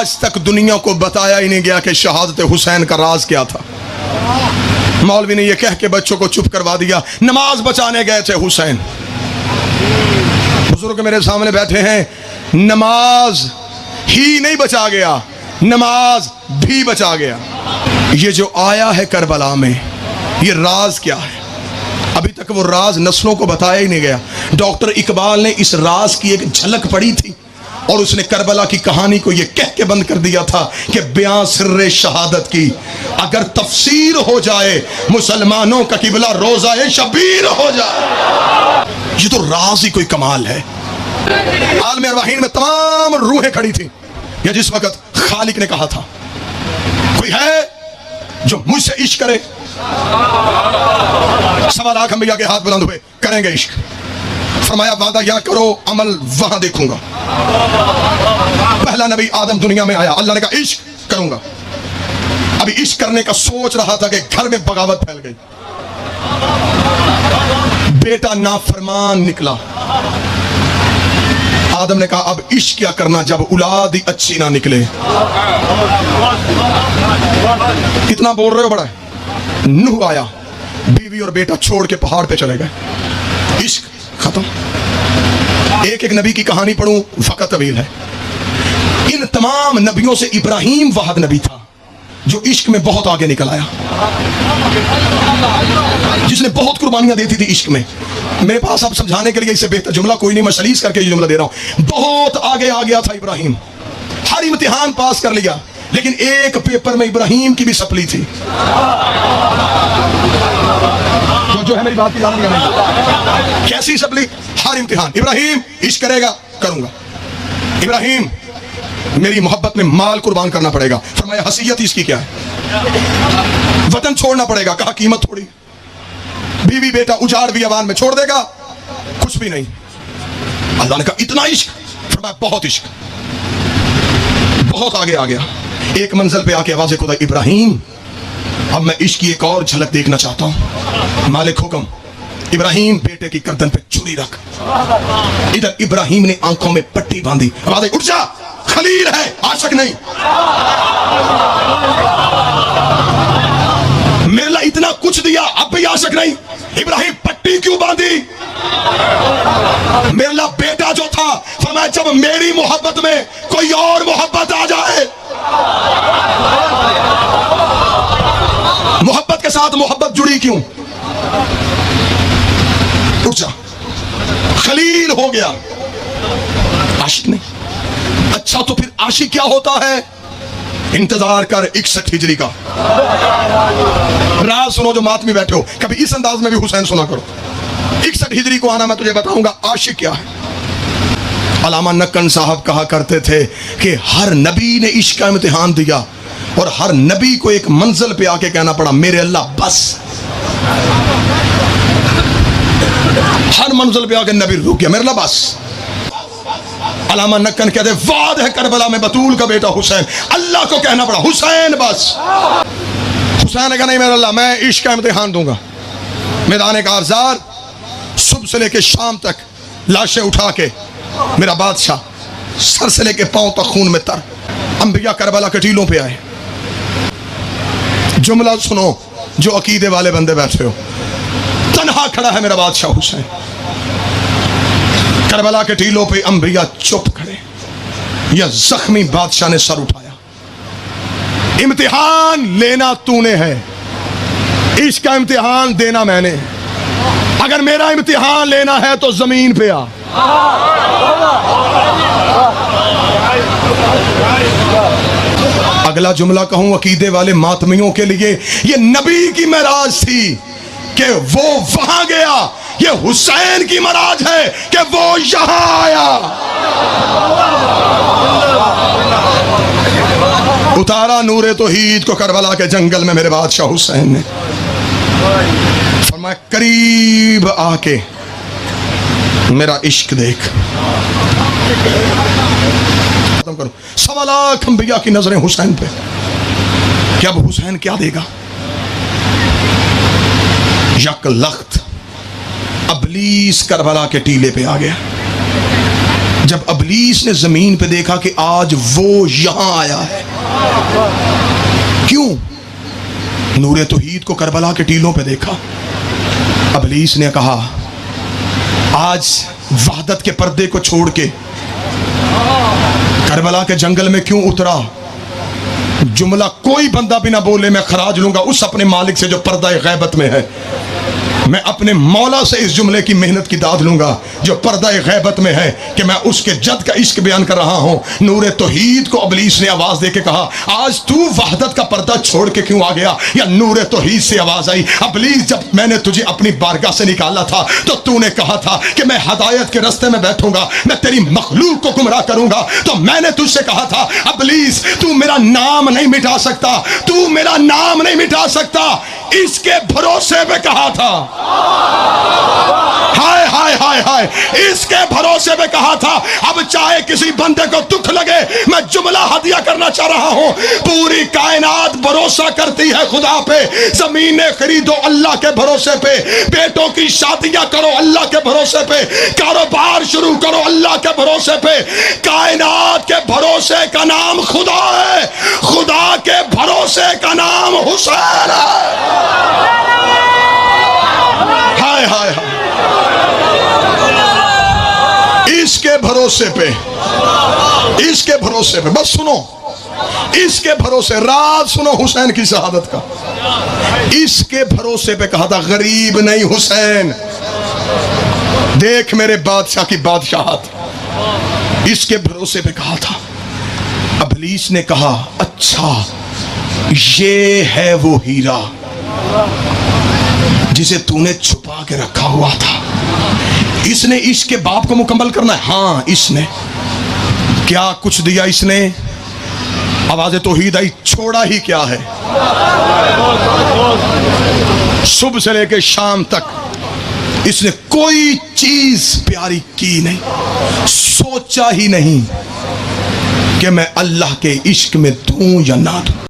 आज तक दुनिया को बताया ही नहीं गया कि शहादत हुसैन का राज क्या था। मौलवी ने यह कह के बच्चों को चुप करवा दिया, नमाज बचाने गए थे हुसैन। बुजुर्ग मेरे सामने बैठे हैं, नमाज ही नहीं बचा गया, नमाज भी बचा गया। ये जो आया है करबला में, ये राज क्या है? अभी तक वो राज नस्लों को बताया ही नहीं गया। डॉक्टर इकबाल ने इस राज की एक झलक पड़ी थी और उसने करबला की कहानी को यह कह के बंद कर दिया था कि बयां सिर्रे शहादत की अगर तफसीर हो जाए, मुसलमानों का किबला रोज़ाए शबीर हो जाए। ये तो राज ही कोई कमाल है। आलम अरवाहीन में तमाम रूहें खड़ी थी। या जिस वक्त खालिक ने कहा था, कोई है जो मुझसे इश्क करे? 1.25 लाख अंबिया के हाथ बुलंद हुए, करेंगे इश्क। फरमाया वादा या करो, अमल वहां देखूंगा। पहला नबी आदम दुनिया में आया, अल्लाह ने कहा इश्क करूंगा। अभी इश्क करने का सोच रहा था कि घर में बगावत फैल गई। बेटा नाफरमान निकला। आदम ने कहा अब इश्क क्या करना जब औलाद ही अच्छी ना निकले। कितना बोल रहे हो बड़ा है। नूह आया, बीवी और बेटा छोड़ के पहाड़ पे चले गए, इश्क खत्म। एक एक नबी की कहानी पढ़ूं, वक्त तवील है। इन तमाम नबियों से इब्राहिम वाहिद नबी था जो इश्क में बहुत आगे निकल आया, जिसने बहुत कुर्बानियां दी थी इश्क में। मेरे पास अब समझाने के लिए इससे बेहतर जुमला कोई नहीं, मैं सलीस करके ये जुमला दे रहा हूं। बहुत आगे आ गया था इब्राहिम, हर इम्तिहान पास कर लिया, लेकिन एक पेपर में इब्राहिम की भी सपली थी। जो है मेरी बात की जान नहीं, कैसी सपली? हर इम्तिहान इब्राहिम इश्क करेगा, करूंगा। इब्राहिम मेरी मोहब्बत में माल कुर्बान करना पड़ेगा। फरमाया हसीयत इसकी क्या है? वतन छोड़ना पड़ेगा, कहा कीमत थोड़ी। बीवी बेटा उजाड़ भी अवान में छोड़ देगा, कुछ भी नहीं। अल्लाह ने कहा इतना इश्क? फरमाया बहुत इश्क, बहुत आगे आ गया। एक मंजिल पे आके आवाज़ खुदा, इब्राहिम अब मैं इश्क की एक और झलक देखना चाहता हूं। मालिक हुक्म, इब्राहिम बेटे की गर्दन पे छुरी रख। इधर इब्राहिम ने आंखों में पट्टी बांधी, आवाज़ उठ जा, खलील है, आशिक नहीं। मेरे लिए इतना कुछ दिया, अब भी आशिक नहीं। इब्राहिम पट्टी क्यों बांधी? मेरे लिए बेटा जो था, फरमाया जब मेरी मोहब्बत में कोई और मोहब्बत आ जाए, मोहब्बत के साथ मोहब्बत जुड़ी क्यों? उठ जा, खलील हो गया, आशिक नहीं। अच्छा तो फिर आशिक क्या होता है? इंतजार कर 61 हिजरी का। राज सुनो जो मातमी बैठे हो, कभी इस अंदाज में भी हुसैन सुना करो। 61 हिजरी को आना, मैं तुझे बताऊंगा आशिक क्या है। अल्लामा नक्कन साहब कहा करते थे कि हर नबी ने इश्क का इम्तिहान दिया और हर नबी को एक मंजिल पे आके कहना पड़ा मेरे अल्लाह बस। हर मंजिल पे आके नबी रुक गया, मेरे अल्लाह बस। अल्लामा नक्कन कहते वाद है करबला में बतूल का बेटा हुसैन, अल्लाह को कहना पड़ा हुसैन बस। हुसैन ने कहा नहीं मेरे अल्लाह, मैं इश्क का इम्तिहान दूंगा। मैदान कारज़ार सुबह से लेके शाम तक लाशें उठा के मेरा बादशाह सर से लेके पांव तक खून में तर। अंबिया करबला के टीलों पे आए। जुमला सुनो जो अकीदे वाले बंदे बैठे हो, तन्हा खड़ा है मेरा बादशाह हुसैन। करबला के टीलों पे अंबिया चुप खड़े। यह जख्मी बादशाह ने सर उठाया। इम्तिहान लेना तूने है, इसका इम्तिहान देना मैंने। अगर मेरा इम्तिहान लेना है तो जमीन पे आ। अगला जुमला कहूं अकीदे वाले मातमियों के लिए, ये नबी की मेराज थी कि वो वहां गया, ये हुसैन की मराज है कि वो यहां आया। उतारा नूरे तौहीद को करबला के जंगल में मेरे बादशाह हुसैन ने। फरमाया करीब आके मेरा इश्क देख। खत्म करूं। 1.25 लाख अंबिया की नजरें हुसैन पे। क्या अब हुसैन क्या देगा? यक लख्त अबलीस करबला के टीले पे आ गया। जब अबलीस ने जमीन पे देखा कि आज वो यहां आया है, क्यों? नूरे तौहीद को करबला के टीलों पे देखा। अबलीस ने कहा, आज वहदत के पर्दे को छोड़ के करबला के जंगल में क्यों उतरा? जुमला कोई बंदा भी ना बोले, मैं खराज लूंगा उस अपने मालिक से जो पर्दा गैबत में है। मैं अपने मौला से इस जुमले की मेहनत की दाद लूंगा जो पर्दा गैबत में है कि मैं उसके जद का इश्क बयान कर रहा हूं। नूरे तौहीद को अबलीस ने आवाज दे के कहा, आज तू वहदत का पर्दा छोड़ के क्यों आ गया? या नूरे तौहीद से आवाज आई, अबलीस जब मैंने तुझे अपनी बारगाह से निकाला था तो तूने कहा था कि मैं हदायत के रास्ते में बैठूंगा, मैं तेरी मखलूक को गुमराह करूंगा। तो मैंने तुझसे कहा था, अबलीस तू मेरा नाम नहीं मिटा सकता, तू मेरा नाम नहीं मिटा सकता। इसके भरोसे पे कहा था, हाय हाय हाय हाय, इसके भरोसे पे कहा था। अब चाहे किसी बंदे को दुख लगे, मैं जुमला हदिया करना चाह रहा हूं। पूरी कायनात भरोसा करती है खुदा पे। जमीनें खरीदो अल्लाह के भरोसे पे, बेटों की शादियां करो अल्लाह के भरोसे पे, कारोबार शुरू करो अल्लाह के भरोसे पे। कायनात के भरोसे का नाम खुदा है, खुदा के भरोसे का नाम हुसैन है। हाय हाय हाय, इसके भरोसे पे, इसके भरोसे पे, बस सुनो, इसके भरोसे, राज सुनो हुसैन की शहादत का। इसके भरोसे पे कहा था, गरीब नहीं हुसैन, देख मेरे बादशाह की बादशाहत। इसके भरोसे पे कहा था। अबलीस ने कहा, अच्छा ये है वो हीरा जिसे तूने छुपा के रखा हुआ था। इसने इसके बाप को मुकम्मल करना है। हाँ, इसने क्या कुछ दिया? इसने आवाज़ तौहीद आई, छोड़ा ही क्या है? सुबह से लेकर शाम तक इसने कोई चीज प्यारी की नहीं, सोचा ही नहीं कि मैं अल्लाह के इश्क में दूं या ना दूं।